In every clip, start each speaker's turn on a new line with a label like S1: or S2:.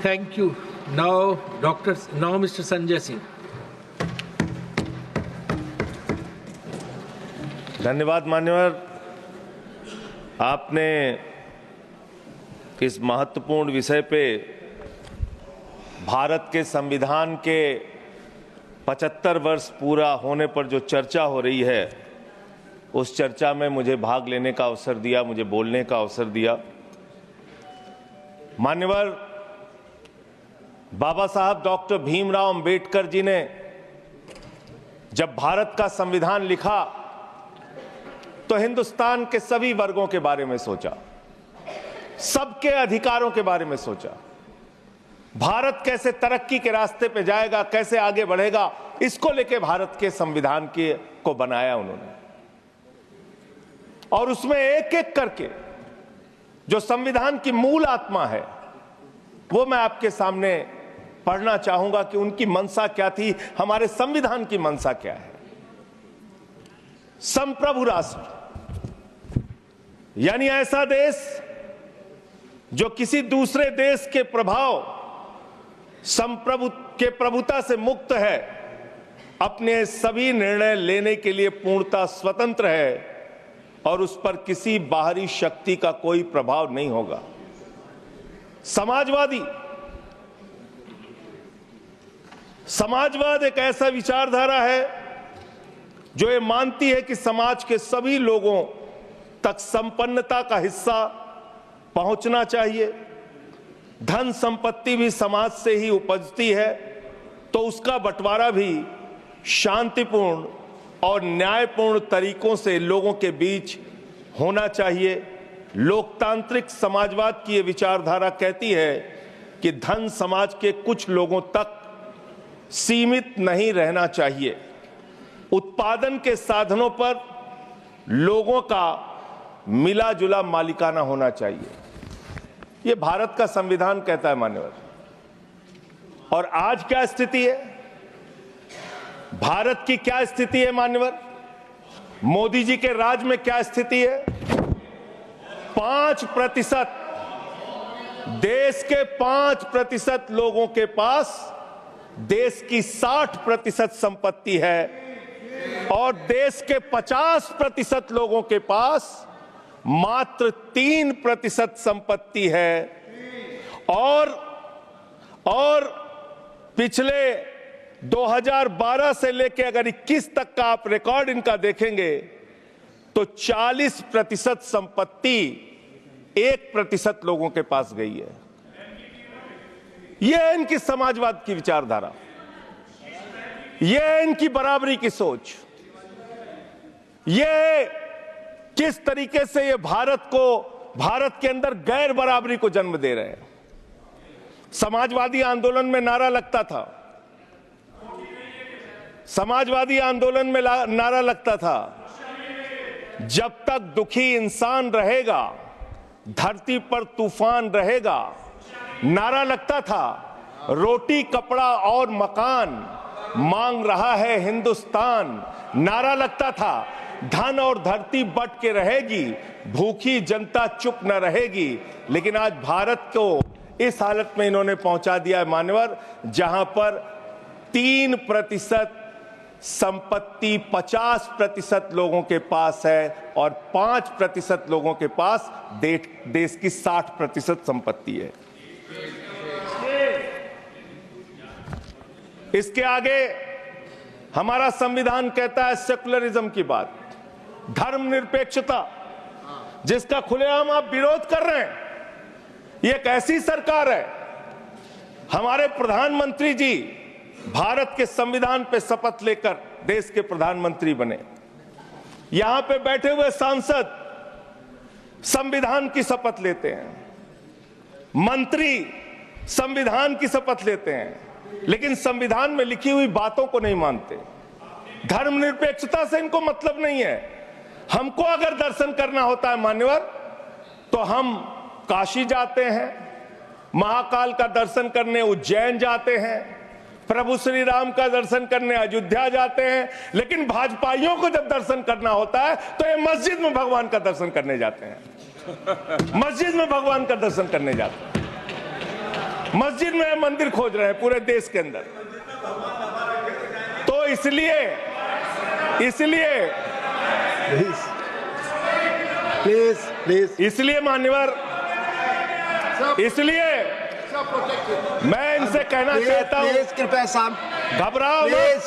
S1: Thank you. Now, Mr. Sanjay Singh.
S2: धन्यवाद मान्यवर, आपने इस महत्वपूर्ण विषय पे भारत के संविधान के 75 वर्ष पूरा होने पर जो चर्चा हो रही है, उस चर्चा में मुझे भाग लेने का अवसर दिया, मुझे बोलने का अवसर दिया। मान्यवर, बाबा साहब डॉक्टर भीमराव अंबेडकर जी ने जब भारत का संविधान लिखा तो हिंदुस्तान के सभी वर्गों के बारे में सोचा, सबके अधिकारों के बारे में सोचा, भारत कैसे तरक्की के रास्ते पे जाएगा, कैसे आगे बढ़ेगा, इसको लेके भारत के संविधान को बनाया उन्होंने। और उसमें एक एक करके जो संविधान की मूल आत्मा है वो मैं आपके सामने पढ़ना चाहूंगा कि उनकी मंशा क्या थी, हमारे संविधान की मंशा क्या है। संप्रभु राष्ट्र यानी ऐसा देश जो किसी दूसरे देश के प्रभुता से मुक्त है, अपने सभी निर्णय लेने के लिए पूर्णतः स्वतंत्र है और उस पर किसी बाहरी शक्ति का कोई प्रभाव नहीं होगा। समाजवाद एक ऐसा विचारधारा है जो ये मानती है कि समाज के सभी लोगों तक संपन्नता का हिस्सा पहुंचना चाहिए। धन संपत्ति भी समाज से ही उपजती है, तो उसका बंटवारा भी शांतिपूर्ण और न्यायपूर्ण तरीकों से लोगों के बीच होना चाहिए। लोकतांत्रिक समाजवाद की ये विचारधारा कहती है कि धन समाज के कुछ लोगों तक सीमित नहीं रहना चाहिए। उत्पादन के साधनों पर लोगों का मिला जुला मालिकाना होना चाहिए। ये भारत का संविधान कहता है मान्यवर। और आज क्या स्थिति है, भारत की क्या स्थिति है मान्यवर, मोदी जी के राज में क्या स्थिति है? 5%, देश के 5% लोगों के पास देश की 60% संपत्ति है और देश के 50% लोगों के पास मात्र 3% संपत्ति है। और पिछले 2012 से लेकर अगर 21 तक का आप रिकॉर्ड इनका देखेंगे तो 40% संपत्ति 1% लोगों के पास गई है। यह है इनकी समाजवाद की विचारधारा, यह है इनकी बराबरी की सोच, यह किस तरीके से ये भारत के अंदर गैर बराबरी को जन्म दे रहे हैं। समाजवादी आंदोलन में नारा लगता था, जब तक दुखी इंसान रहेगा धरती पर तूफान रहेगा। नारा लगता था रोटी कपड़ा और मकान मांग रहा है हिंदुस्तान। नारा लगता था धन और धरती बट के रहेगी, भूखी जनता चुप न रहेगी। लेकिन आज भारत को इस हालत में इन्होंने पहुंचा दिया है मान्यवर, जहां पर 3% संपत्ति 50% लोगों के पास है और 5% लोगों के पास देश की 60% संपत्ति है। इसके आगे हमारा संविधान कहता है सेकुलरिज्म की बात, धर्मनिरपेक्षता, जिसका खुलेआम आप विरोध कर रहे हैं। ये एक ऐसी सरकार है, हमारे प्रधानमंत्री जी भारत के संविधान पे शपथ लेकर देश के प्रधानमंत्री बने। यहां पे बैठे हुए सांसद संविधान की शपथ लेते हैं, मंत्री संविधान की शपथ लेते हैं, लेकिन संविधान में लिखी हुई बातों को नहीं मानते। धर्मनिरपेक्षता से इनको मतलब नहीं है। हमको अगर दर्शन करना होता है मान्यवर तो हम काशी जाते हैं, महाकाल का दर्शन करने उज्जैन जाते हैं, प्रभु श्री राम का दर्शन करने अयोध्या जाते हैं। लेकिन भाजपाइयों को जब दर्शन करना होता है तो ये मस्जिद में भगवान का दर्शन करने जाते हैं, मस्जिद में भगवान का दर्शन करने जाते हैं। मस्जिद में मंदिर खोज रहे हैं पूरे देश के अंदर। तो इसलिए मान्यवर, इसलिए मैं इनसे कहना चाहता हूं,
S3: कृपया साहब
S2: घबराओ मत।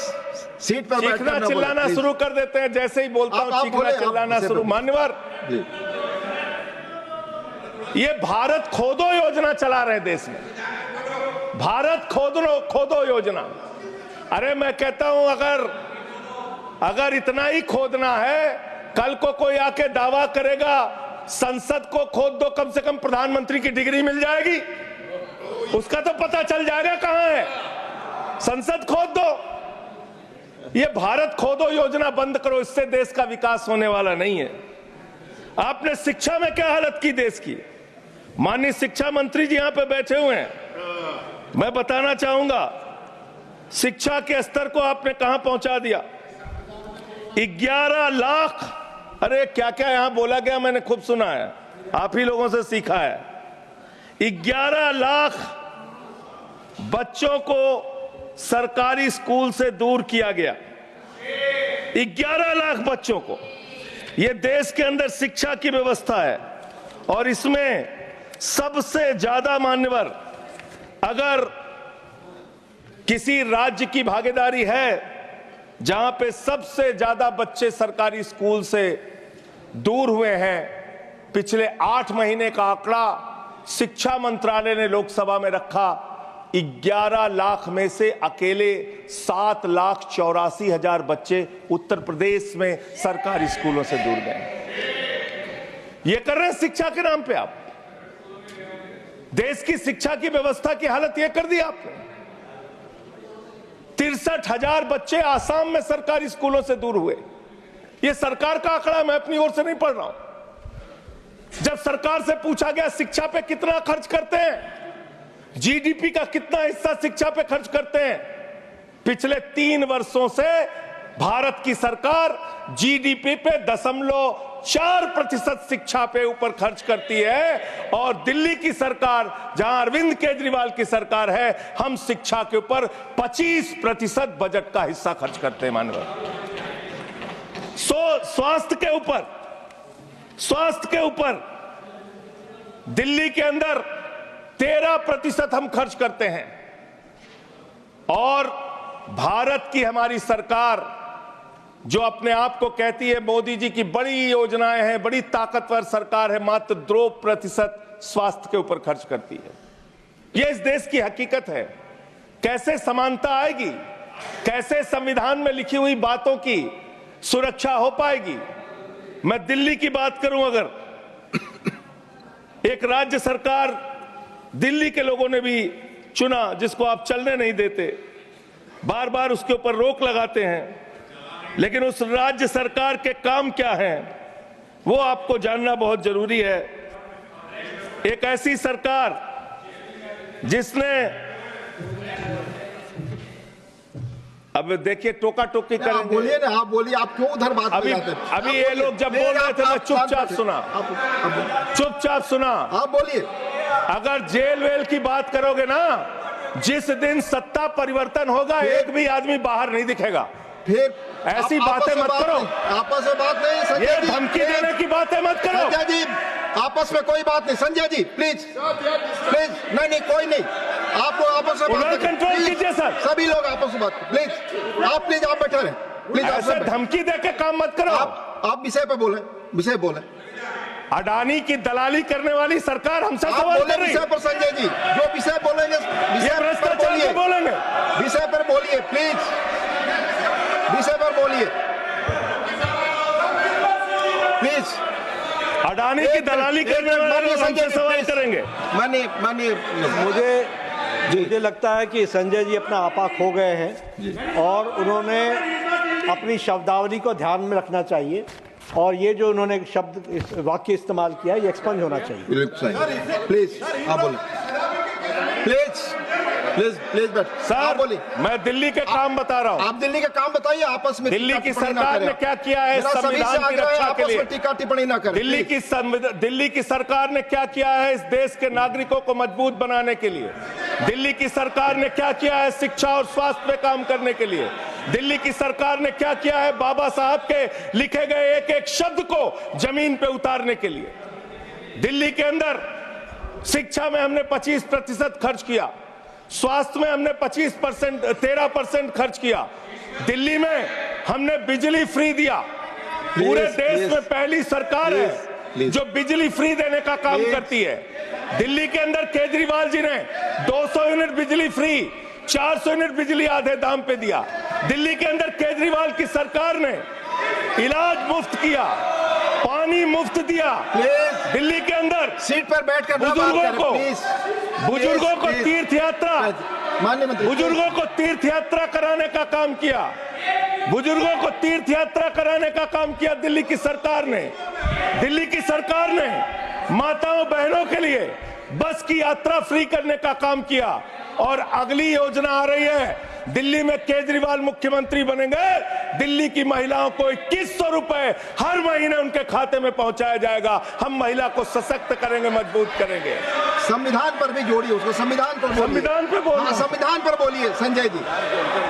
S3: सीट पर
S2: चीखना चिल्लाना शुरू कर देते हैं, जैसे ही बोलता हूं चीखना चिल्लाना शुरू। मान्यवर, ये भारत खोदो योजना चला रहे देश में, भारत खोदो योजना। अरे मैं कहता हूं अगर इतना ही खोदना है, कल को कोई आके दावा करेगा संसद को खोद दो, कम से कम प्रधानमंत्री की डिग्री मिल जाएगी, उसका तो पता चल जाएगा कहां है। संसद खोद दो। ये भारत खोदो योजना बंद करो, इससे देश का विकास होने वाला नहीं है। आपने शिक्षा में क्या हालत की देश की? माननीय शिक्षा मंत्री जी यहां पे बैठे हुए हैं, मैं बताना चाहूंगा शिक्षा के स्तर को आपने कहां पहुंचा दिया। 11 लाख, अरे क्या क्या यहां बोला गया, मैंने खूब सुना है, आप ही लोगों से सीखा है। 11 लाख बच्चों को सरकारी स्कूल से दूर किया गया। 11 लाख बच्चों को। यह देश के अंदर शिक्षा की व्यवस्था है, और इसमें सबसे ज्यादा मान्यवर, अगर किसी राज्य की भागीदारी है जहां पे सबसे ज्यादा बच्चे सरकारी स्कूल से दूर हुए हैं, पिछले 8 महीने का आंकड़ा शिक्षा मंत्रालय ने लोकसभा में रखा, 11 लाख में से अकेले 7,84,000 बच्चे उत्तर प्रदेश में सरकारी स्कूलों से दूर गए। ये कर रहे हैं शिक्षा के नाम पे आप। देश की शिक्षा की व्यवस्था की हालत यह कर दी आपने। 63,000 बच्चे आसाम में सरकारी स्कूलों से दूर हुए। यह सरकार का आंकड़ा, मैं अपनी ओर से नहीं पढ़ रहा हूं। जब सरकार से पूछा गया शिक्षा पे कितना खर्च करते हैं, जीडीपी का कितना हिस्सा शिक्षा पे खर्च करते हैं, पिछले 3 वर्षों से भारत की सरकार जीडीपी पे 0.4% शिक्षा पे ऊपर खर्च करती है, और दिल्ली की सरकार, जहां अरविंद केजरीवाल की सरकार है, हम शिक्षा के ऊपर 25% बजट का हिस्सा खर्च करते हैं मानव। स्वास्थ्य के ऊपर दिल्ली के अंदर 13% हम खर्च करते हैं, और भारत की हमारी सरकार जो अपने आप को कहती है मोदी जी की बड़ी योजनाएं हैं, बड़ी ताकतवर सरकार है, मात्र 2% स्वास्थ्य के ऊपर खर्च करती है। यह इस देश की हकीकत है। कैसे समानता आएगी? कैसे संविधान में लिखी हुई बातों की सुरक्षा हो पाएगी? मैं दिल्ली की बात करूं, अगर एक राज्य सरकार, दिल्ली के लोगों ने भी चुना जिसको आप चलने नहीं देते, बार बार उसके ऊपर रोक लगाते हैं, लेकिन उस राज्य सरकार के काम क्या हैं वो आपको जानना बहुत जरूरी है। एक ऐसी सरकार जिसने, अब देखिए टोका टोकी करेंगे,
S3: आप बोलिए ना, आप बोलिए, आप क्यों उधर बात
S2: अभी ये लोग जब बोल रहे थे मैं चुपचाप सुना।
S3: आप बोलिए।
S2: अगर जेल वेल की बात करोगे ना, जिस दिन सत्ता परिवर्तन होगा एक भी आदमी बाहर नहीं दिखेगा।
S3: फिर
S2: ऐसी बातें मत करो,
S3: आपस में बात नहीं।
S2: ये धमकी देने की बातें मत करो।
S3: संजय जी, आपस में कोई बात नहीं। संजय जी प्लीज, नहीं कोई नहीं, आप लोग आपस में बात
S2: कंट्रोल कीजिए सर।
S3: सभी लोग आपस में बात, प्लीज आप बैठे रहे, प्लीज।
S2: ऐसे धमकी देके काम मत करो।
S3: आप विषय पे बोले, विषय बोले।
S2: अडानी की दलाली करने वाली सरकार हमसे सवाल कर रही है।
S3: विषय पर संजय जी जो विषय बोलेंगे,
S2: भ्रष्टाचार बोलेंगे,
S3: विषय पर बोलिए प्लीज, विषय पर बोलिए प्लीज।
S2: अडानी की दलाली करने वाले हमसे सवाल करेंगे।
S3: मानिए
S4: मुझे लगता है कि संजय जी अपना आपा खो गए हैं, और उन्होंने अपनी शब्दावली को ध्यान में रखना चाहिए, और ये जो उन्होंने शब्द वाक्य इस्तेमाल किया ये एक्सपंज होना चाहिए।
S3: प्लीज आप बोलिए, प्लीज बैठ।
S2: सर बोलिए, मैं दिल्ली के काम बता रहा हूँ।
S3: आप दिल्ली के काम बताइए, आपस में
S2: दिल्ली की सरकार ने क्या किया है संविधान की रक्षा के लिए?
S3: टीका टिप्पणी ना करें।
S2: दिल्ली की सरकार ने क्या किया है इस देश के नागरिकों को मजबूत बनाने के लिए? दिल्ली की सरकार ने क्या किया है शिक्षा और स्वास्थ्य पे काम करने के लिए? दिल्ली की सरकार ने क्या किया है बाबा साहब के लिखे गए एक एक शब्द को जमीन पे उतारने के लिए? दिल्ली के अंदर शिक्षा में हमने 25% खर्च किया, स्वास्थ्य में हमने 13% खर्च किया, दिल्ली में हमने बिजली फ्री दिया। पूरे देश में पहली सरकार है जो बिजली फ्री देने का काम करती है। दिल्ली के अंदर केजरीवाल जी ने 200 यूनिट बिजली फ्री, 400 यूनिट बिजली आधे दाम पे दिया। दिल्ली के अंदर केजरीवाल की सरकार ने इलाज मुफ्त किया, पानी मुफ्त दिया। दिल्ली के अंदर
S3: सीट पर बैठकर
S2: बुजुर्गों को तीर्थ यात्रा, बुजुर्गों को तीर्थ यात्रा कराने का काम किया, बुजुर्गों को तीर्थ यात्रा कराने का काम किया दिल्ली की सरकार ने। दिल्ली की सरकार ने माताओं बहनों के लिए बस की यात्रा फ्री करने का काम किया। और अगली योजना आ रही है, दिल्ली में केजरीवाल मुख्यमंत्री बनेंगे, दिल्ली की महिलाओं को 2100 रुपए हर महीने उनके खाते में पहुंचाया जाएगा। हम महिला को सशक्त करेंगे, मजबूत करेंगे।
S3: संविधान पर भी जोड़िए उसको, संविधान पर बोलिए।
S2: संविधान पे बोलिए।
S3: हाँ, संविधान पर बोलिए संजय जी।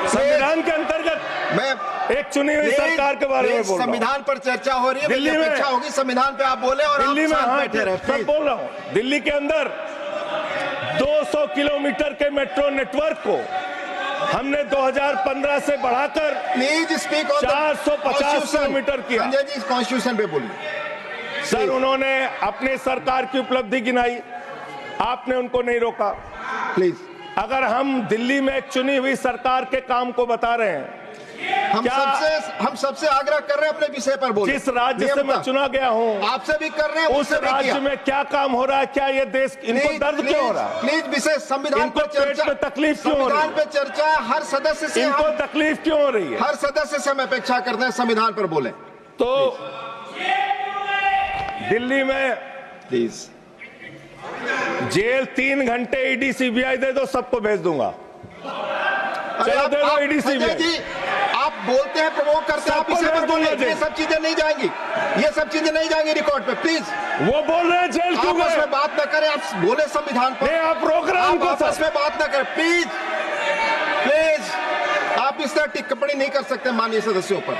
S2: संविधान के अंतर्गत
S3: मैं
S2: एक चुनी हुई सरकार के बारे में बोल रहा हूं।
S3: संविधान पर चर्चा हो रही है,
S2: दिल्ली में
S3: अपेक्षा होगी संविधान पे आप बोले और
S2: दिल्ली
S3: आप
S2: में
S3: शांत बैठे रहे।
S2: मैं बोल रहा हूं, दिल्ली के अंदर 200 किलोमीटर के मेट्रो नेटवर्क को हमने 2015 से बढ़ाकर
S3: प्लीज स्पीक ऑन
S2: 450 किलोमीटर किया।
S3: संजय जी कॉन्स्टिट्यूशन पे बोलिए।
S2: सर, उन्होंने अपनी सरकार की उपलब्धि गिनाई, आपने उनको नहीं रोका।
S3: प्लीज,
S2: अगर हम दिल्ली में एक चुनी हुई सरकार के काम को बता रहे हैं,
S3: हम सबसे आग्रह कर रहे हैं अपने विषय पर बोलिए।
S2: जिस राज्य से मैं चुना गया हूं,
S3: आपसे भी कर रहे हैं,
S2: उस राज्य में क्या काम हो रहा है, क्या ये देश इनको दर्द क्यों हो रहा है?
S3: प्लीज विषय संविधान पर चर्चा,
S2: तकलीफ क्यों हो रही है?
S3: संविधान पे चर्चा हर सदस्य से,
S2: इनको तकलीफ क्यों हो रही है?
S3: हर सदस्य से हम अपेक्षा करते हैं संविधान पर बोले।
S2: तो दिल्ली में
S3: प्लीज
S2: जेल 3 घंटे ईडी सीबीआई दे दो, सबको भेज दूंगा। चलो दे दो ईडी सीबीआई।
S3: आप बोलते हैं, प्रवोक करते हैं, आप इसे पर बोलिए। ये सब चीजें नहीं जाएंगी, ये सब चीजें नहीं जाएंगी रिकॉर्ड पे। प्लीज,
S2: वो बोल रहे हैं जेल क्यों गए?
S3: आपस में बात न करें, आप बोले संविधान पर।
S2: नहीं, आप रोक रहे हैं उनको।
S3: आपस में बात न करें प्लीज, प्लीज। आप इस तरह टिप्पणी नहीं कर सकते माननीय सदस्यों पर,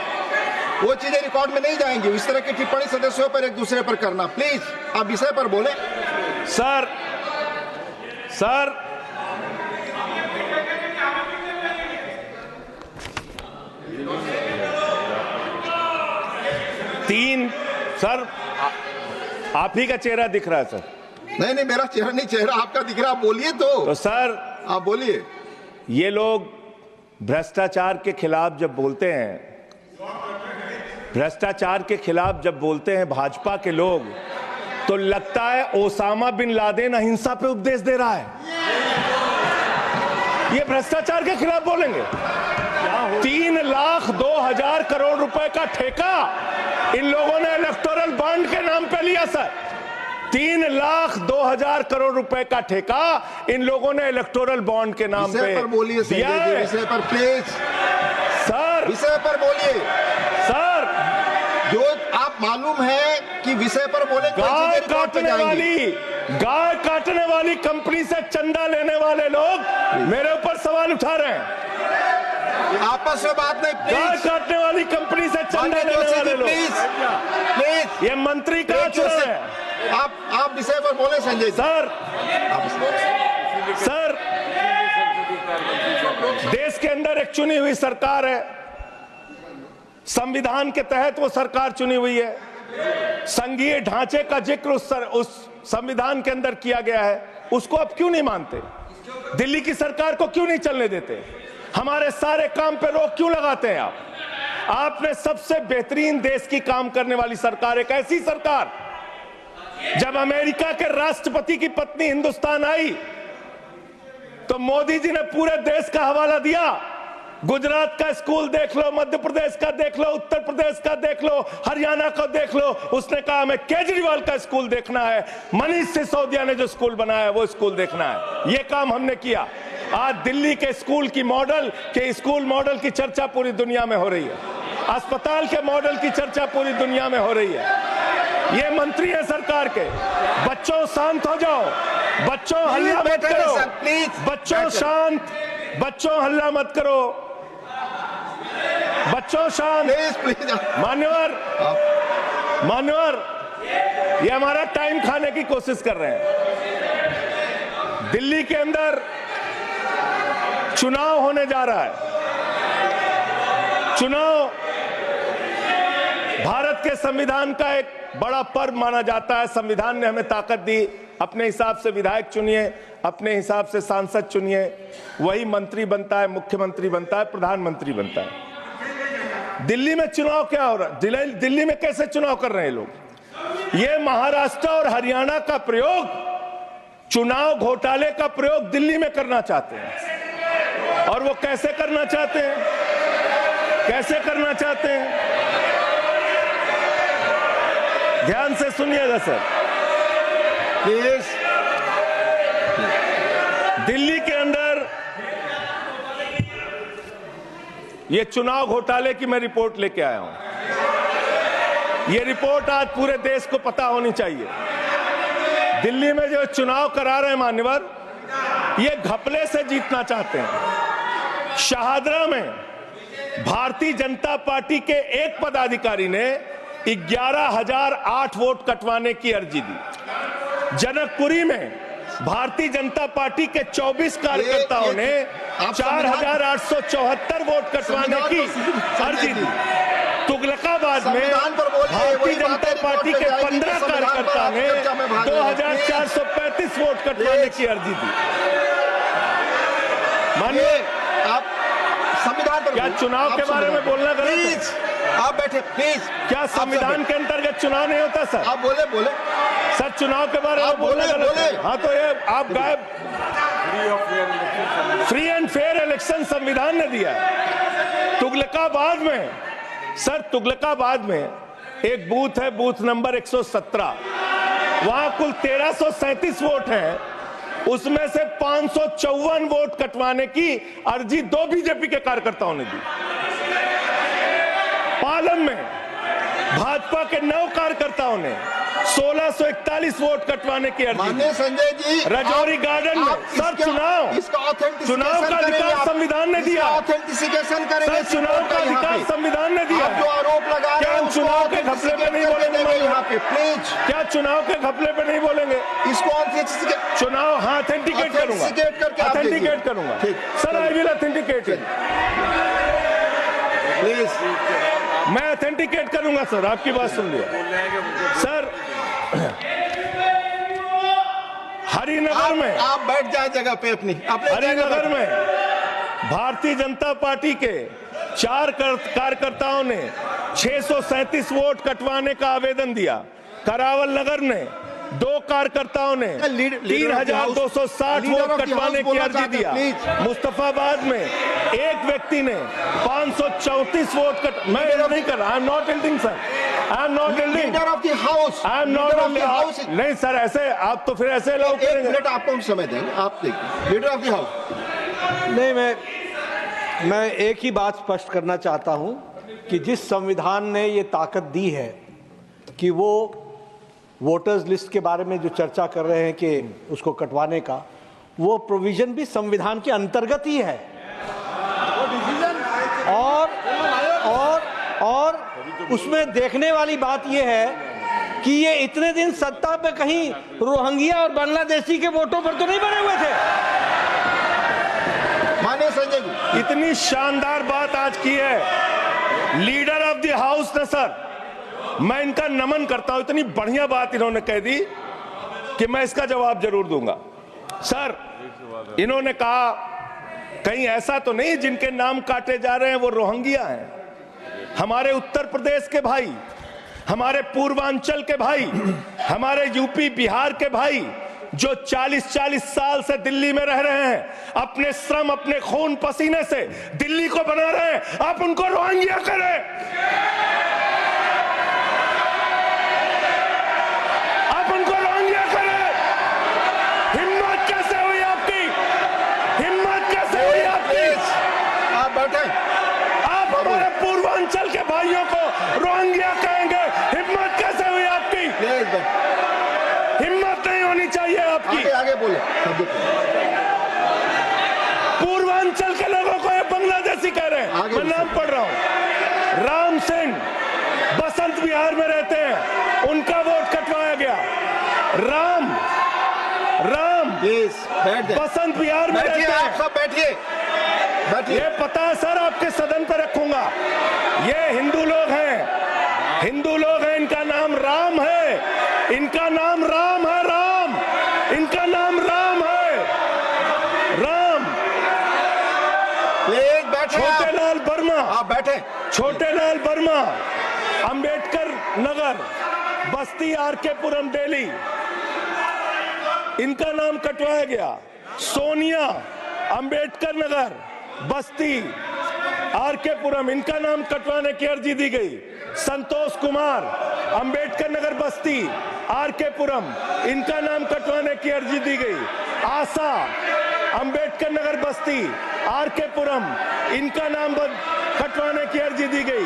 S3: वो चीजें रिकॉर्ड में नहीं जाएंगी। इस तरह की टिप्पणी सदस्यों पर एक दूसरे पर करना, प्लीज आप विषय पर बोले।
S2: सर 3 सर, आप ही का चेहरा दिख रहा है सर।
S3: नहीं, मेरा चेहरा नहीं, चेहरा आपका दिख रहा। आप बोलिए तो
S2: सर
S3: आप बोलिए।
S2: ये लोग भ्रष्टाचार के खिलाफ जब बोलते हैं, भ्रष्टाचार के खिलाफ जब बोलते हैं भाजपा के लोग, तो लगता है ओसामा बिन लादेन अहिंसा पे उपदेश दे रहा है। ये भ्रष्टाचार के खिलाफ बोलेंगे। 3,02,000 करोड़ रुपए का ठेका इन लोगों ने इलेक्टोरल बॉन्ड के नाम पे लिया सर। 3,02,000 करोड़ रुपए का ठेका इन लोगों ने इलेक्टोरल बॉन्ड के नाम पे
S3: बोलिए
S2: दिया है।
S3: विषय पर प्लीज
S2: सर,
S3: विषय पर बोलिए
S2: सर।
S3: जो आप मालूम है कि विषय पर बोले,
S2: गाय काटने वाली कंपनी से चंदा लेने वाले लोग मेरे ऊपर सवाल उठा रहे हैं।
S3: आपस में बात नहीं,
S2: गाय काटने वाली कंपनी से चंदा लेने वाले लोग।
S3: प्लीज,
S2: ये मंत्री का चुनाव है।
S3: आप विषय पर बोले संजय
S2: सर। देश के अंदर एक चुनी हुई सरकार है, संविधान के तहत वो सरकार चुनी हुई है, संघीय ढांचे का जिक्र उस संविधान के अंदर किया गया है, उसको आप क्यों नहीं मानते? दिल्ली की सरकार को क्यों नहीं चलने देते? हमारे सारे काम पे रोक क्यों लगाते हैं आप? आपने सबसे बेहतरीन देश की काम करने वाली सरकार, एक ऐसी सरकार, जब अमेरिका के राष्ट्रपति की पत्नी हिंदुस्तान आई तो मोदी जी ने पूरे देश का हवाला दिया। गुजरात का स्कूल देख लो, मध्य प्रदेश का देख लो, उत्तर प्रदेश का देख लो, हरियाणा का देख लो। उसने कहा हमें केजरीवाल का स्कूल देखना है, मनीष सिसोदिया ने जो स्कूल बनाया है वो स्कूल देखना है। ये काम हमने किया। आज दिल्ली के स्कूल मॉडल की चर्चा पूरी दुनिया में हो रही है, अस्पताल के मॉडल की चर्चा पूरी दुनिया में हो रही है। ये मंत्री है सरकार के। बच्चों शांत हो जाओ, बच्चों हल्ला मत करो,
S3: प्लीज
S2: बच्चों शांत, बच्चों हल्ला मत करो, बच्चों शांत।
S3: प्लीज
S2: मान्यवर, ये हमारा टाइम खाने की कोशिश कर रहे हैं। दिल्ली के अंदर चुनाव होने जा रहा है। चुनाव भारत के संविधान का एक बड़ा पर्व माना जाता है। संविधान ने हमें ताकत दी, अपने हिसाब से विधायक चुनिए, अपने हिसाब से सांसद चुनिए, वही मंत्री बनता है, मुख्यमंत्री बनता है, प्रधानमंत्री बनता है। दिल्ली में चुनाव क्या हो रहा है? दिल्ली में कैसे चुनाव कर रहे हैं लोग? ये महाराष्ट्र और हरियाणा का प्रयोग, चुनाव घोटाले का प्रयोग दिल्ली में करना चाहते हैं। और वो कैसे करना चाहते हैं? कैसे करना चाहते हैं? ध्यान से सुनिएगा सर,
S3: प्लीज।
S2: दिल्ली के अंदर ये चुनाव घोटाले की मैं रिपोर्ट लेके आया हूं। ये रिपोर्ट आज पूरे देश को पता होनी चाहिए। दिल्ली में जो चुनाव करा रहे हैं मान्यवर, ये घपले से जीतना चाहते हैं। शाहदरा में भारतीय जनता पार्टी के एक पदाधिकारी ने 11,008 वोट कटवाने की अर्जी दी। जनकपुरी में भारतीय जनता पार्टी के 24 कार्यकर्ताओं ने 4,874 वोट कटवाने की अर्जी दी। तुगलकाबाद में भारतीय जनता पार्टी के 15 कार्यकर्ता ने 2,435 वोट कटवाने की अर्जी दी। मानिए,
S3: आप संविधान पर
S2: क्या चुनाव के बारे में बोलना गलत है?
S3: प्लीज आप बैठे, प्लीज।
S2: क्या संविधान के अंतर्गत चुनाव नहीं होता सर?
S3: आप बोले
S2: सर, चुनाव के बारे में बोलना गलत है। हाँ, तो ये आप गायब। फ्री एंड फेयर इलेक्शन संविधान ने दिया है। तुगलकाबाद में सर, तुगलकाबाद में एक बूथ है, बूथ नंबर 117। वहां कुल 1337 वोट हैं, उसमें से 554 वोट कटवाने की अर्जी 2 बीजेपी के कार्यकर्ताओं ने दी। पालम में भाजपा के 9 कार्यकर्ताओं ने 1641 वोट कटवाने की अर्जी दी।
S3: संजय जी,
S2: रजौरी गार्डन में सर, चुनाव का अधिकार संविधान ने दिया।
S3: ऑथेंटिसिकेशन करेंगे
S2: सर, चुनाव का अधिकार संविधान ने दिया।
S3: जो आरोप लगा रहे हैं,
S2: चुनाव के घपले पे नहीं बोलेंगे
S3: यहाँ पे? प्लीज,
S2: क्या चुनाव के घपले पे नहीं बोलेंगे?
S3: इसको
S2: चुनाव, हाँ, ऑथेंटिकेट करूंगा, ऑथेंटिकेट करूंगा sir. I will authenticate it,
S3: please.
S2: मैं ऑथेंटिकेट करूंगा सर। आपकी बात सुन लिया सर। हरिनगर में
S3: आप बैठ जाए जगह पे अपनी।
S2: हरिनगर में भारतीय जनता पार्टी के 4 कार्यकर्ताओं ने 637 वोट कटवाने का आवेदन दिया। करावल नगर ने 2 कार्यकर्ताओं ने 3,260 वोट कटवाने की अर्जी दिया। मुस्तफाबाद में एक व्यक्ति ने 534 वोट मैं नहीं कर रहा। I am not एल्डिंग sir, I am not एल्डिंग।
S3: Leader of the house,
S2: I am not एल्डिंग। नहीं सर, ऐसे आप तो फिर ऐसे अलाउ करेंगे।
S3: 1 मिनट आपको हम समय देंगे, आप देखिए। Leader of the house.
S4: नहीं, मैं एक ही बात स्पष्ट करना चाहता हूं कि जिस संविधान ने ये ताकत दी है कि वो वोटर्स लिस्ट के बारे में जो चर्चा कर रहे हैं कि उसको कटवाने का, वो प्रोविजन भी संविधान के अंतर्गत ही है। और उसमें देखने वाली बात यह है कि ये इतने दिन सत्ता पे कहीं रोहिंग्या और बांग्लादेशी के वोटों पर तो नहीं बने हुए थे।
S3: माने संजय जी,
S2: इतनी शानदार बात आज की है लीडर ऑफ द हाउस ने सर। मैं इनका नमन करता हूं, इतनी बढ़िया बात इन्होंने कह दी कि मैं इसका जवाब जरूर दूंगा। सर, इन्होंने कहा कहीं ऐसा तो नहीं जिनके नाम काटे जा रहे हैं वो रोहिंग्या हैं। हमारे उत्तर प्रदेश के भाई, हमारे पूर्वांचल के भाई, हमारे यूपी बिहार के भाई जो 40-40 साल से दिल्ली में रह रहे हैं, अपने श्रम, अपने खून पसीने से दिल्ली को बना रहे हैं, आप उनको रोहिंग्या करें। आप हमारे पूर्वांचल के भाइयों को रोहिंग्या कहेंगे, हिम्मत कैसे हुई आपकी? हिम्मत नहीं होनी चाहिए आपकी।
S3: आगे बोले, सब्जेक्ट बोले।
S2: पूर्वांचल के लोगों को ये बांग्लादेशी कह रहे हैं। मैं नाम पढ़ रहा हूं। राम सिंह बसंत विहार में रहते हैं, उनका वोट कटवाया गया। राम बसंत विहार में रहते हैं।
S3: आप सब बैठिए, बैठिए।
S2: ये पता है सर, आपके सदन पर रखूंगा। ये हिंदू लोग हैं, हिंदू लोग हैं। इनका नाम राम है, इनका नाम राम है। राम, इनका नाम राम है। राम।
S3: प्लीज बैठे।
S2: छोटेलाल वर्मा,
S3: आप बैठे।
S2: छोटेलाल वर्मा, अंबेडकर नगर, बस्ती, आरकेपुरम, दिल्ली, इनका नाम कटवाया गया। सोनिया, अंबेडकर नगर, बस्ती, आरकेपुरम, इनका नाम कटवाने की अर्जी दी गई। संतोष कुमार, अंबेडकर नगर, बस्ती, आरकेपुरम, इनका नाम कटवाने की अर्जी दी गई। आशा, अंबेडकर नगर, बस्ती, आरकेपुरम, इनका नाम कटवाने की अर्जी दी गई।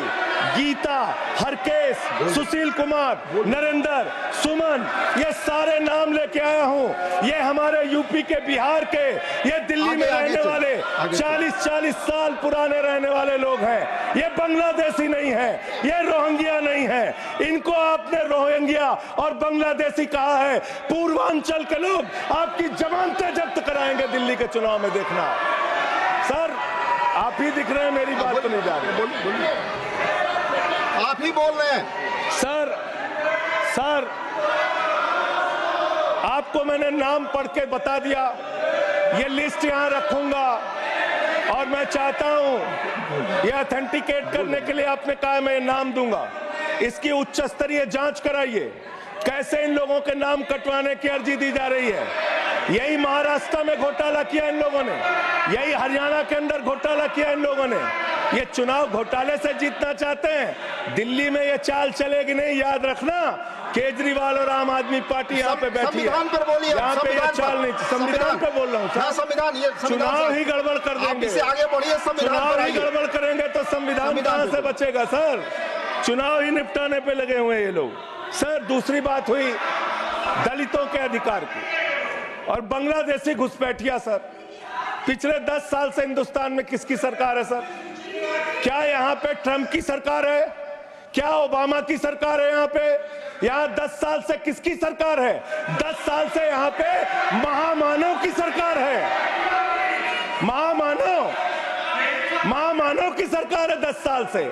S2: गीता, हरकेश, सुशील कुमार, नरेंद्र, सुमन, ये सारे नाम लेके आया हूं। ये हमारे यूपी के, बिहार के, ये दिल्ली में रहने वाले 40-40 साल पुराने रहने वाले लोग हैं। ये बांग्लादेशी नहीं है, ये रोहिंग्या नहीं है। इनको आपने रोहिंग्या और बांग्लादेशी कहा है। पूर्वांचल के लोग आपकी जमानतें जब्त कराएंगे दिल्ली के चुनाव में, देखना। सर आप ही दिख रहे हैं, मेरी बात तो नहीं जा रही।
S3: आप ही बोल रहे हैं।
S2: सर आपको मैंने नाम पढ़ के बता दिया। ये लिस्ट यहां रखूंगा और मैं चाहता हूं ये ऑथेंटिकेट करने के लिए आपने कहा मैं नाम दूंगा। इसकी उच्च स्तरीय जांच कराइए, कैसे इन लोगों के नाम कटवाने की अर्जी दी जा रही है। यही महाराष्ट्र में घोटाला किया इन लोगों ने, यही हरियाणा के अंदर घोटाला किया इन लोगों ने। ये चुनाव घोटाले से जीतना चाहते हैं। दिल्ली में ये चाल चलेगी नहीं, याद रखना। केजरीवाल और आम आदमी पार्टी यहाँ पे बैठी है।
S3: संविधान पर बोलिए।
S2: यहाँ पे ये चाल नहीं, संविधान पे बोल रहा हूँ।
S3: संविधान, ये
S2: चुनाव ही गड़बड़ कर देंगे,
S3: आगे बढ़िए।
S2: चुनाव ही गड़बड़ करेंगे तो संविधान कहाँ से बचेगा सर। चुनाव ही निपटाने पे लगे हुए ये लोग। सर दूसरी बात हुई दलितों के अधिकार की और बांग्लादेशी घुसपैठिया। सर पिछले 10 साल से हिंदुस्तान में किसकी सरकार है सर? क्या यहाँ पे ट्रंप की सरकार है? क्या ओबामा की सरकार है? यहाँ पे, यहाँ 10 साल से किसकी सरकार है? 10 साल से यहाँ पे महामानव की सरकार है। महामानव की सरकार है 10 साल से।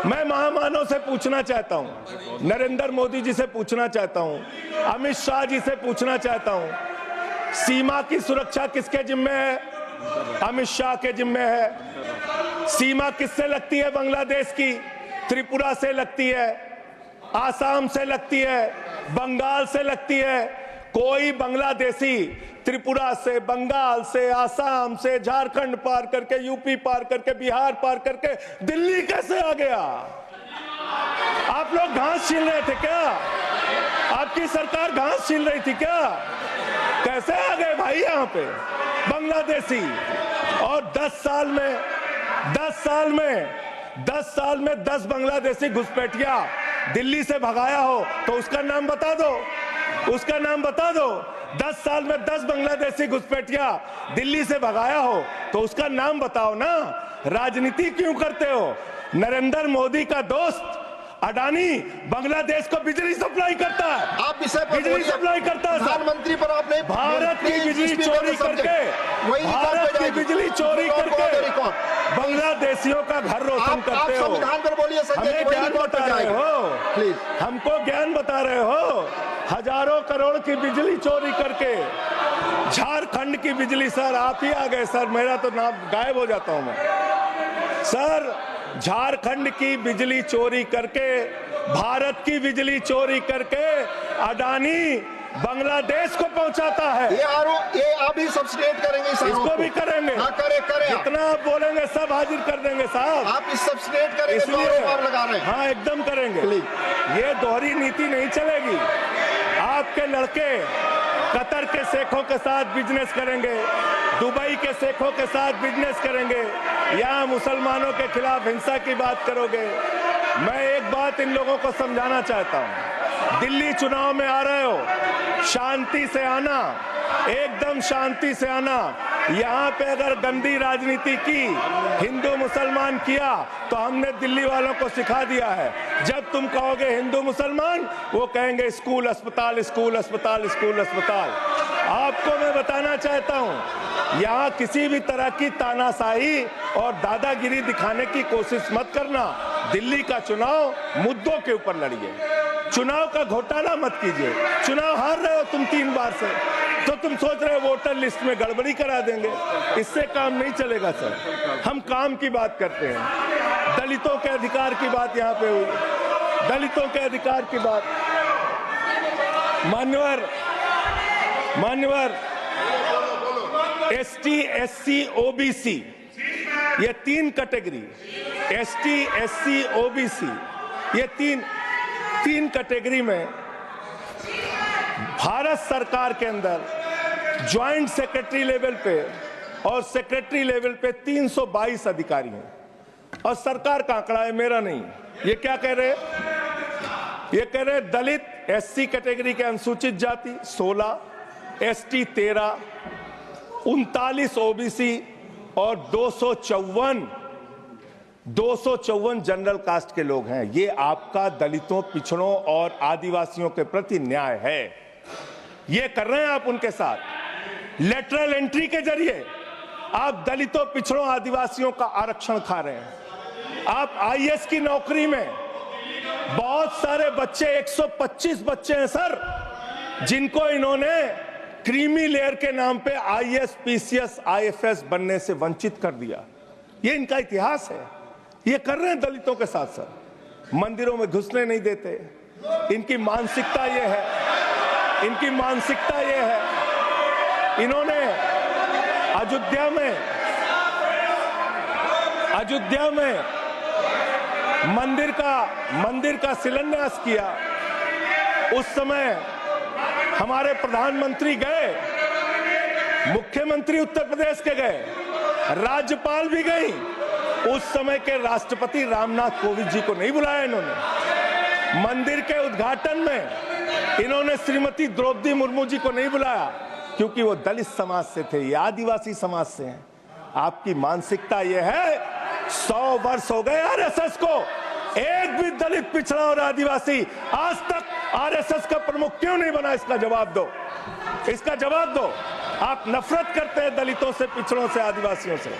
S2: मैं महामानव से पूछना चाहता हूं, नरेंद्र मोदी जी से पूछना चाहता हूं, अमित शाह जी से पूछना चाहता हूं, सीमा की सुरक्षा किसके जिम्मे है? अमित शाह के जिम्मे है। सीमा किससे लगती है? बांग्लादेश की, त्रिपुरा से लगती है, आसाम से लगती है, बंगाल से लगती है। कोई बांग्लादेशी त्रिपुरा से, बंगाल से, आसाम से, झारखंड पार करके, यूपी पार करके, बिहार पार करके दिल्ली कैसे आ गया? आप लोग घास छील रहे थे क्या? आपकी सरकार घास छील रही थी क्या? कैसे आ गए भाई यहाँ पे बांग्लादेशी? और 10 साल में 10 बांग्लादेशी घुसपैठिया दिल्ली से भगाया हो तो उसका नाम बता दो, उसका नाम बता दो। 10 साल में 10 बांग्लादेशी घुसपैठिया दिल्ली से भगाया हो तो उसका नाम बताओ ना। राजनीति क्यों करते हो? नरेंद्र मोदी का दोस्त अडानी बांग्लादेश को बिजली सप्लाई करता है।
S3: आप
S2: बिजली सप्लाई करता है।
S3: प्रधानमंत्री पर आपने
S2: भारत की बिजली चोरी करके, भारत की बिजली चोरी करके बांग्लादेशियों का घर रोशन करते हो।
S3: संविधान पर बोलिए।
S2: हमें ज्ञान बता रहे हो,
S3: प्लीज
S2: हमको ज्ञान बता रहे हो। हजारों करोड़ की बिजली चोरी करके झारखंड की बिजली। सर आप ही आ गए सर, मेरा तो नाम गायब हो जाता हूं मैं। सर झारखंड की बिजली चोरी करके, भारत की बिजली चोरी करके अडानी बांग्लादेश को पहुंचाता है।
S3: ये आप ही सब्सिडेट करेंगे?
S2: इसको भी करेंगे।
S3: हाँ, करें।
S2: जितना आप बोलेंगे सब हाजिर कर देंगे साहब।
S3: आप इस सब्सिडेट करेंगे?
S2: इसलिए
S3: आप लगा रहे हैं।
S2: हाँ एकदम करेंगे। ये दोहरी नीति नहीं चलेगी। आपके लड़के कतर के शेखों के साथ बिजनेस करेंगे, दुबई के शेखों के साथ बिजनेस करेंगे, यहाँ मुसलमानों के खिलाफ हिंसा की बात करोगे। मैं एक बात इन लोगों को समझाना चाहता हूँ, दिल्ली चुनाव में आ रहे हो, शांति से आना, एकदम शांति से आना। यहाँ पे अगर गंदी राजनीति की, हिंदू मुसलमान किया, तो हमने दिल्ली वालों को सिखा दिया है। जब तुम कहोगे हिंदू मुसलमान, वो कहेंगे स्कूल अस्पताल, स्कूल अस्पताल, स्कूल अस्पताल। आपको मैं बताना चाहता हूँ, यहाँ किसी भी तरह की तानाशाही और दादागिरी दिखाने की कोशिश मत करना। दिल्ली का चुनाव मुद्दों के ऊपर लड़िए, चुनाव का घोटाला मत कीजिए। चुनाव हार रहे हो तुम 3 बार से, तो तुम सोच रहे हो वोटर लिस्ट में गड़बड़ी करा देंगे। इससे काम नहीं चलेगा सर। हम काम की बात करते हैं। दलितों के अधिकार की बात यहाँ पे हुई, दलितों के अधिकार की बात। मान्यवर एसटी, एससी, ओबीसी, ये 3 कैटेगरी, एसटी, एससी, ओबीसी, ये तीन कैटेगरी में भारत सरकार के अंदर ज्वाइंट सेक्रेटरी लेवल पे और सेक्रेटरी लेवल पे 322 अधिकारी हैं। और सरकार का आंकड़ा है, मेरा नहीं। ये क्या कह रहे हैं? ये कह रहे हैं दलित, एससी कैटेगरी के अनुसूचित जाति 16, एसटी 13, 39 ओबीसी और 254 जनरल कास्ट के लोग हैं। ये आपका दलितों, पिछड़ों और आदिवासियों के प्रति न्याय है। ये कर रहे हैं आप उनके साथ। लेटरल एंट्री के जरिए आप दलितों, पिछड़ों, आदिवासियों का आरक्षण खा रहे हैं। आप आईएएस की नौकरी में बहुत सारे बच्चे, 125 बच्चे हैं सर, जिनको इन्होंने क्रीमी लेयर के नाम पे आईएएस, पीसीएस, आईएफएस बनने से वंचित कर दिया। ये इनका इतिहास है। ये कर रहे हैं दलितों के साथ सर। मंदिरों में घुसने नहीं देते। इनकी मानसिकता ये है, इनकी मानसिकता ये है। इन्होंने अयोध्या में मंदिर का शिलान्यास किया। उस समय हमारे प्रधानमंत्री गए, मुख्यमंत्री उत्तर प्रदेश के गए, राज्यपाल भी गई। उस समय के राष्ट्रपति रामनाथ कोविंद जी को नहीं बुलाया इन्होंने। मंदिर के उद्घाटन में इन्होंने श्रीमती द्रौपदी मुर्मू जी को नहीं बुलाया, क्योंकि वो दलित समाज से थे, ये आदिवासी समाज से हैं। आपकी मानसिकता ये है। 100 वर्ष हो गए आरएसएस को, एक भी दलित, पिछड़ा और आदिवासी आज तक आरएसएस का प्रमुख क्यों नहीं बना? इसका जवाब दो, इसका जवाब दो। आप नफरत करते हैं दलितों से, पिछड़ों से, आदिवासियों से।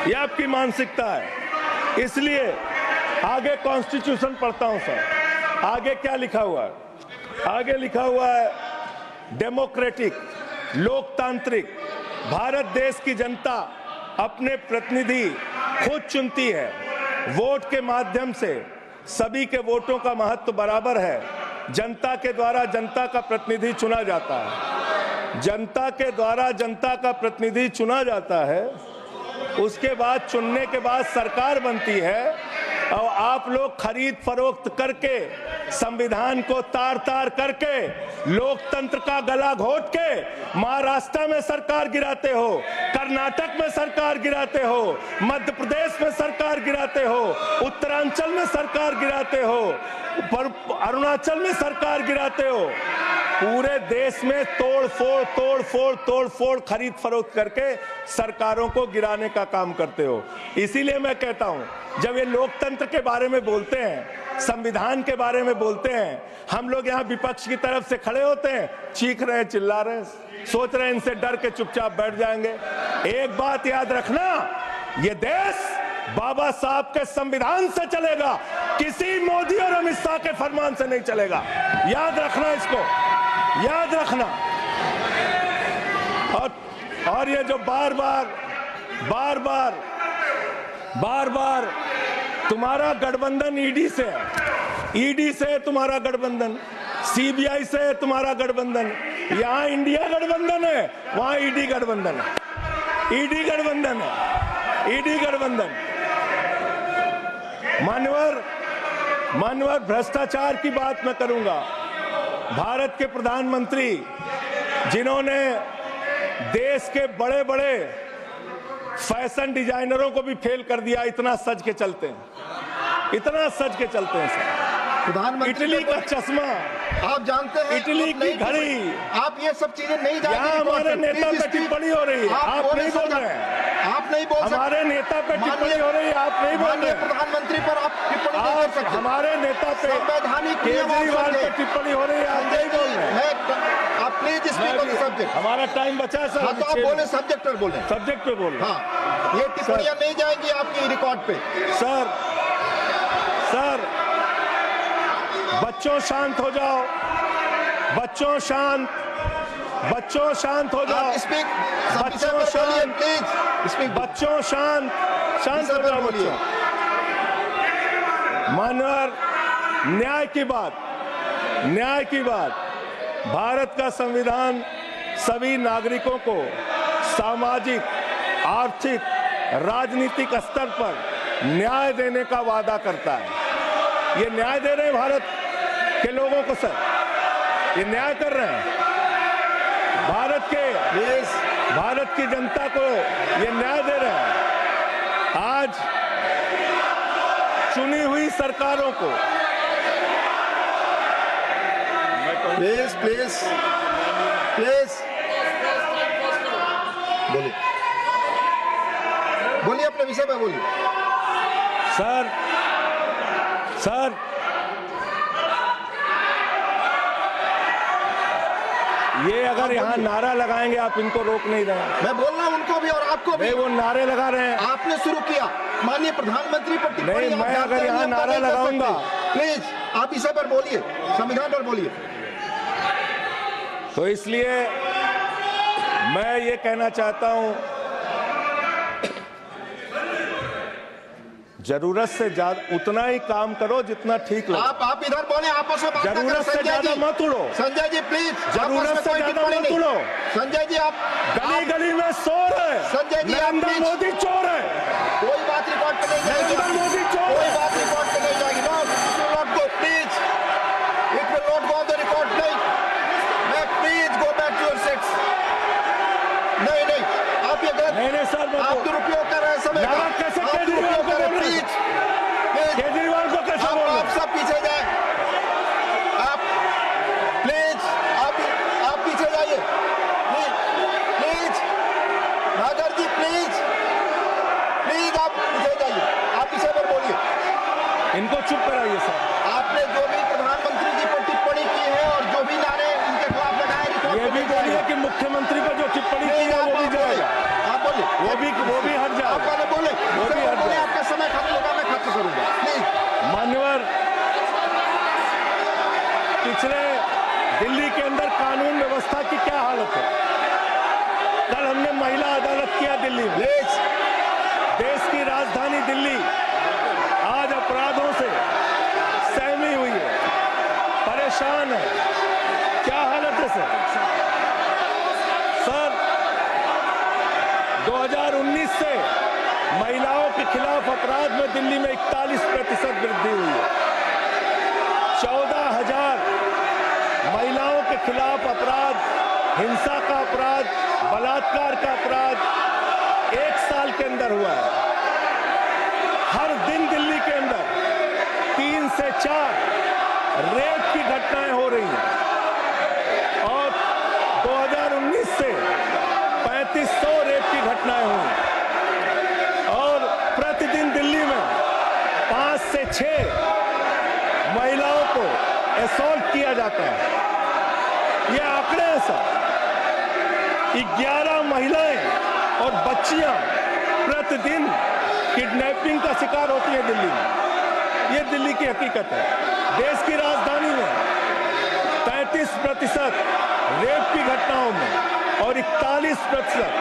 S2: यह आपकी मानसिकता है। इसलिए आगे कॉन्स्टिट्यूशन पढ़ता हूं सर। आगे क्या लिखा हुआ है? आगे लिखा हुआ है डेमोक्रेटिक, लोकतांत्रिक भारत देश की जनता अपने प्रतिनिधि खुद चुनती है। वोट के माध्यम से सभी के वोटों का महत्व बराबर है। जनता के द्वारा जनता का प्रतिनिधि चुना जाता है। जनता के द्वारा जनता का प्रतिनिधि चुना जाता है। उसके बाद चुनने के बाद सरकार बनती है। और आप लोग खरीद फरोख्त करके, संविधान को तार तार करके, लोकतंत्र का गला घोट के महाराष्ट्र में सरकार गिराते हो, कर्नाटक में सरकार गिराते हो, मध्य प्रदेश में सरकार गिराते हो, उत्तरांचल में सरकार गिराते हो, अरुणाचल में सरकार गिराते हो। पूरे देश में तोड़ फोड़ खरीद फरोख्त करके सरकारों को गिराने का काम करते हो। इसीलिए मैं कहता हूं, जब ये लोकतंत्र के बारे में बोलते हैं, संविधान के बारे में बोलते हैं, हम लोग यहाँ विपक्ष की तरफ से खड़े होते हैं, चीख रहे हैं, चिल्ला रहे हैं, सोच रहे हैं इनसे डर के चुपचाप बैठ जाएंगे। एक बात याद रखना, ये देश बाबा साहब के संविधान से चलेगा, किसी मोदी और अमित शाह के फरमान से नहीं चलेगा। याद रखना, इसको याद रखना। और ये जो बार बार तुम्हारा गठबंधन ईडी से है, ईडी से तुम्हारा गठबंधन, सीबीआई से तुम्हारा गठबंधन। यहां इंडिया गठबंधन है, वहां ईडी गठबंधन है, ईडी गठबंधन है, ईडी गठबंधन। मान्यवर भ्रष्टाचार की बात मैं करूंगा। भारत के प्रधानमंत्री, जिन्होंने देश के बड़े बड़े फैशन डिजाइनरों को भी फेल कर दिया, इतना सज के चलते हैं, इतना सज के चलते हैं सर।
S3: प्रधानमंत्री
S2: इटली का चश्मा
S3: आप जानते हैं
S2: इटली
S3: आप
S2: की
S3: नहीं-
S2: घड़ी,
S3: आप ये सब चीजें नहीं जानते।
S2: यहाँ हमारे नेता पे टिप्पणी हो रही है, आप नहीं बोल रहे हैं।
S3: आप नहीं बोल सकते।
S2: हमारे नेता पे टिप्पणी हो रही है, आप नहीं बोल रहे
S3: माननीय
S2: हैं।
S3: प्रधानमंत्री पर आप टिप्पणी नहीं कर
S2: आप
S3: सकते।
S2: हमारे नेता पे
S3: संवैधानिक नियम आप
S2: केजरीवाल पे
S3: समझे।
S2: टिप्पणी हो रही है, आप नहीं बोल रहे हैं।
S3: आप please speak on the subject.
S2: हमारा टाइम बचा है सर।
S3: हाँ तो आप बोले सब्जेक्ट पर बोले।
S2: सब्जेक्ट पे बोल रहे हैं।
S3: हाँ ये टिप्पणियां नहीं जाएंगी आपकी रिकॉर्ड पे।
S2: सर बच्चों शांत हो जाओ, बच्चों शांत हो जाओ,
S3: आप स्पीक
S2: बच्चों शांत,
S3: प्लीज स्पीक।
S2: बच्चों शांत हो जाओ बच्चों। मानवर न्याय की बात, भारत का संविधान सभी नागरिकों को सामाजिक, आर्थिक, राजनीतिक स्तर पर न्याय देने का वादा करता है। ये न्याय दे रहे हैं भारत के लोगों को सर, ये न्याय कर रहे हैं भारत की जनता को, ये न्याय दे रहे हैं। आज चुनी हुई सरकारों को
S3: प्लीज बोलिए अपने विषय पे बोलिए।
S2: सर ये अगर यहाँ नारा लगाएंगे, आप इनको रोक नहीं रहे।
S3: मैं बोल रहा हूँ उनको भी और आपको भी।
S2: वो नारे लगा रहे हैं।
S3: आपने शुरू किया माननीय प्रधानमंत्री पर टिप्पणी।
S2: नहीं, मैं अगर यहाँ नारा लगाऊंगा,
S3: प्लीज आप इसे पर बोलिए, संविधान पर बोलिए।
S2: तो इसलिए मैं ये कहना चाहता हूं, जरूरत से ज्यादा उतना ही काम करो जितना ठीक लगे।
S3: आप इधर बोले, आपस में बात ना करें।
S2: जरूरत से ज्यादा मत उड़ो।
S3: संजय जी प्लीज,
S2: जरूरत से ज्यादा मत उड़ो।
S3: संजय जी आप
S2: गली में शोर है।
S3: संजय जी,
S2: नरेंद्र
S3: आप
S2: मोदी चोर है।
S3: कोई बात रिकॉर्ड पे नहीं जाएगी।
S2: नरेंद्र मोदी चोर
S3: कोई
S2: है।
S3: बात रिकॉर्ड पे नहीं जाएगी। No, it will not go, please, it will not go on the record. नहीं, please go back to your seats. नहीं आप ये गलत,
S2: नहीं सर,
S3: आप दुरुपयोग कर रहे हैं समय का।
S2: कैसे
S3: आप
S2: केजरीवाल
S3: दुरुपयोग
S2: को
S3: कर रहे हैं,
S2: बोल रहे हैं?
S3: प्लीज
S2: केजरीवाल को कैसे बोल रहे
S3: आप
S2: हैं?
S3: सब पीछे जाए। आप प्लीज आप पीछे जाइए। प्लीज नागर जी, प्लीज आप पीछे जाइए। आप पीछे पर बोलिए।
S2: इनको चुप कराइए सर।
S3: आपने जो भी प्रधानमंत्री जी पर टिप्पणी की है और जो भी नारे उनके खिलाफ लगाए, रिकॉर्ड
S2: ये
S3: पे
S2: भी
S3: नहीं
S2: बोलिए
S3: जाएगा।
S2: कि मुख्यमंत्री पर जो टिप्पणी की है वो भी जाएगा।
S3: आप बोलिए,
S2: वो भी हट जाएगा।
S3: आप पहले बोले,
S2: वो भी हट
S3: बोले,
S2: जाएगा।
S3: आपका समय खत्म होगा, मैं खत्म करूंगा। प्लीज
S2: मान्यवर, पिछले दिल्ली के अंदर कानून व्यवस्था की क्या हालत है? कल हमने महिला अदालत किया दिल्ली में। देश की राजधानी दिल्ली आज अपराधों से सहमी हुई है, परेशान है। क्या हालत है सर? 2019 से महिलाओं के खिलाफ अपराध में दिल्ली में 41% वृद्धि हुई है। 14,000 महिलाओं के खिलाफ अपराध, हिंसा का अपराध, बलात्कार का अपराध 1 साल के अंदर हुआ है। हर दिन दिल्ली के अंदर 3 से 4 रेप की घटनाएं हो रही हैं और 2019 से 3500 रेप की घटनाएं हुई और प्रतिदिन दिल्ली में 5 से 6 महिलाओं को असॉल्ट किया जाता है। ये आंकड़े हैं सर। 11 महिलाएं और बच्चियां प्रतिदिन किडनैपिंग का शिकार होती है दिल्ली में। ये दिल्ली की हकीकत है। देश की राजधानी में 33% रेप की घटनाओं में और 41%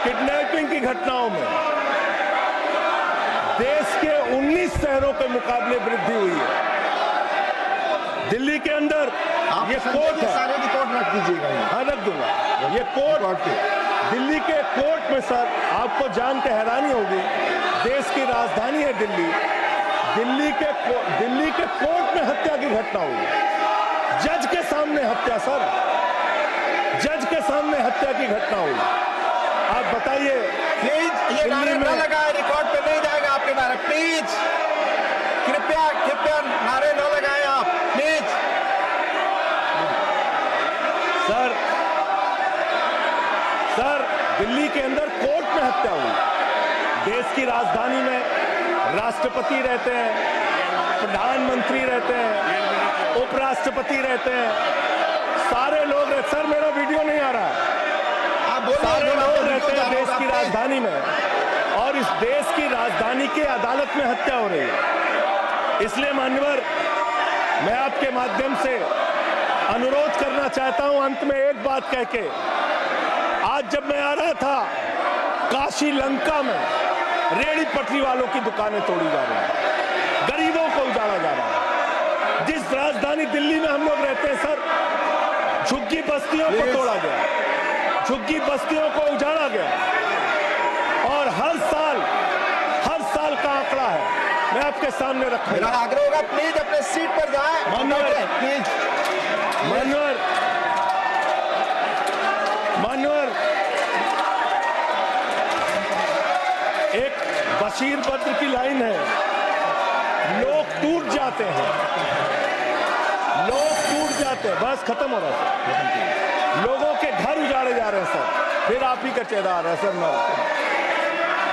S2: किडनैपिंग की घटनाओं में देश के 19 शहरों के मुकाबले वृद्धि हुई है। दिल्ली के अंदर ये कोर्ट है,
S3: सारे रिकॉर्ड रख दीजिएगा।
S2: हाँ रख दूंगा। ये कोर्ट, दिल्ली के कोर्ट में सर आपको जान के हैरानी होगी, देश की राजधानी है दिल्ली, दिल्ली के कोर्ट में हत्या की घटना हुई। जज के सामने हत्या सर, जज के सामने हत्या की घटना हुई। आप बताइए।
S3: प्लीज ये नारे न लगाए, रिकॉर्ड पे नहीं जाएगा आपके नारे। प्लीज कृपया नारे न लगाए आप। प्लीज
S2: दिल्ली के अंदर कोर्ट में हत्या हुई। देश की राजधानी में राष्ट्रपति रहते हैं, प्रधानमंत्री रहते हैं, उपराष्ट्रपति रहते हैं, सारे लोग रहते। सर मेरा वीडियो नहीं आ रहा है।
S3: आप बोल
S2: सारे लोग रहते हैं देश की राजधानी में, और इस देश की राजधानी के अदालत में हत्या हो रही है। इसलिए मान्यवर, मैं आपके माध्यम से अनुरोध करना चाहता हूं अंत में एक बात कह के, आज जब मैं आ रहा था काशी लंका में रेहड़ी पटरी वालों की दुकानें तोड़ी जा रही हैं, गरीबों को उजाड़ा जा रहा है। जिस राजधानी दिल्ली में हम लोग रहते हैं सर, झुग्गी बस्तियों को तोड़ा गया, झुग्गी बस्तियों को उजाड़ा गया, और हर साल का आंकड़ा है, मैं आपके सामने रखूंगा।
S3: मेरा आग्रह होगा प्लीज अपने सीट पर जाएं। प्लीज
S2: मान्यवर, एक बशीर बद्र की लाइन है, लोग टूट जाते हैं, बस खत्म हो रहा है। लोगों के घर उजाड़े जा रहे हैं सर, फिर आप ही का चेहरा आ रहा है सर।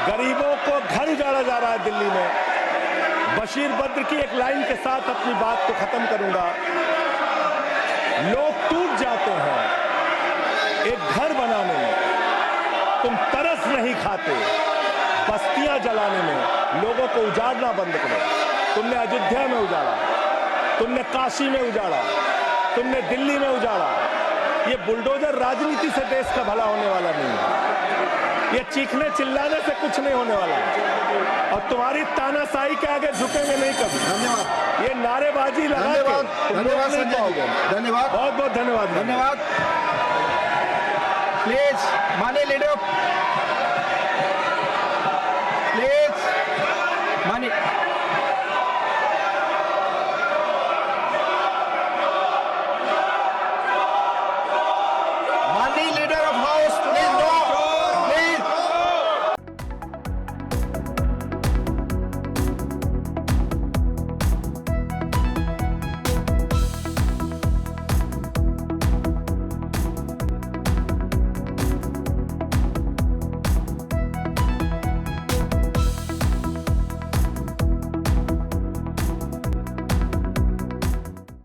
S2: गरीबों को घर उजाड़ा जा रहा है दिल्ली में। बशीर बद्र की एक लाइन के साथ अपनी बात को खत्म करूंगा। लोग टूट जाते हैं एक घर बनाने में, तुम तरस नहीं खाते बस्तियां जलाने में। लोगों को उजाड़ना बंद करो। तुमने अयोध्या में उजाड़ा, तुमने काशी में उजाड़ा, तुमने दिल्ली में उजाड़ा। ये बुलडोजर राजनीति से देश का भला होने वाला नहीं है। ये चीखने चिल्लाने से कुछ नहीं होने वाला है, और तुम्हारी तानाशाही के आगे झुकेंगे नहीं कभी।
S3: धन्यवाद।
S2: ये नारेबाजी लगा के
S3: धन्यवाद संजय जी, धन्यवाद,
S2: बहुत बहुत धन्यवाद।
S3: धन्यवाद। प्लीज माने